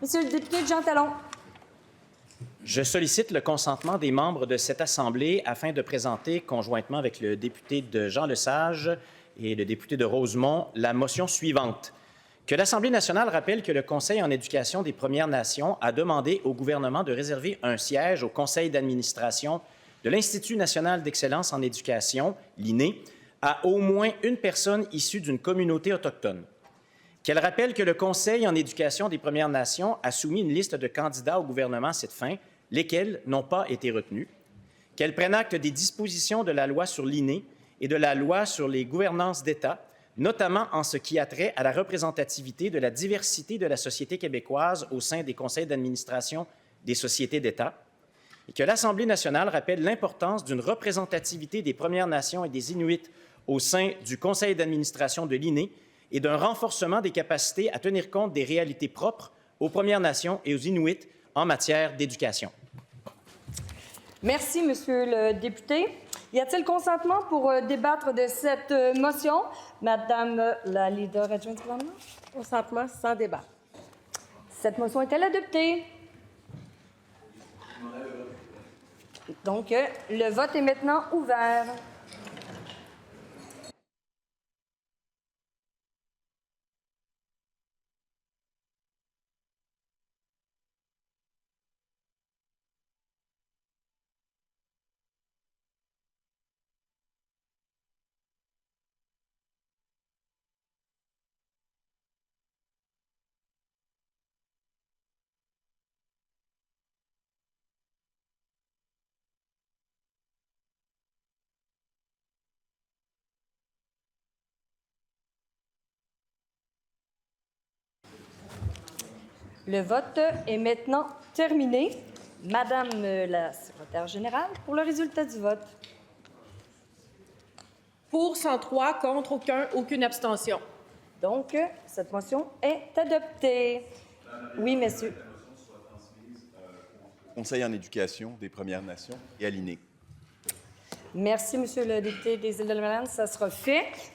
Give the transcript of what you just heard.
Monsieur le député Jean Talon. Je sollicite le consentement des membres de cette Assemblée afin de présenter, conjointement avec le député de Jean Lesage et le député de Rosemont, la motion suivante. Que l'Assemblée nationale rappelle que le Conseil en éducation des Premières Nations a demandé au gouvernement de réserver un siège au Conseil d'administration de l'Institut national d'excellence en éducation, l'INE, à au moins une personne issue d'une communauté autochtone. Qu'elle rappelle que le Conseil en éducation des Premières Nations a soumis une liste de candidats au gouvernement à cette fin, lesquels n'ont pas été retenus. Qu'elle prenne acte des dispositions de la loi sur l'INE et de la loi sur les gouvernances d'État, notamment en ce qui a trait à la représentativité de la diversité de la société québécoise au sein des conseils d'administration des sociétés d'État, et que l'Assemblée nationale rappelle l'importance d'une représentativité des Premières Nations et des Inuits au sein du conseil d'administration de l'INE et d'un renforcement des capacités à tenir compte des réalités propres aux Premières Nations et aux Inuits en matière d'éducation. Merci, Monsieur le député. Y a-t-il consentement pour débattre de cette motion? Madame la leader adjointe du gouvernement. Consentement sans débat. Cette motion est-elle adoptée? Donc, le vote est maintenant ouvert. Le vote est maintenant terminé. Madame la secrétaire générale, pour le résultat du vote. Pour 103, contre aucune abstention. Donc, cette motion est adoptée. Oui, monsieur. Conseil en éducation des Premières Nations et à l'INE. Merci, monsieur le député des Îles-de-la-Madeleine. Ça sera fait.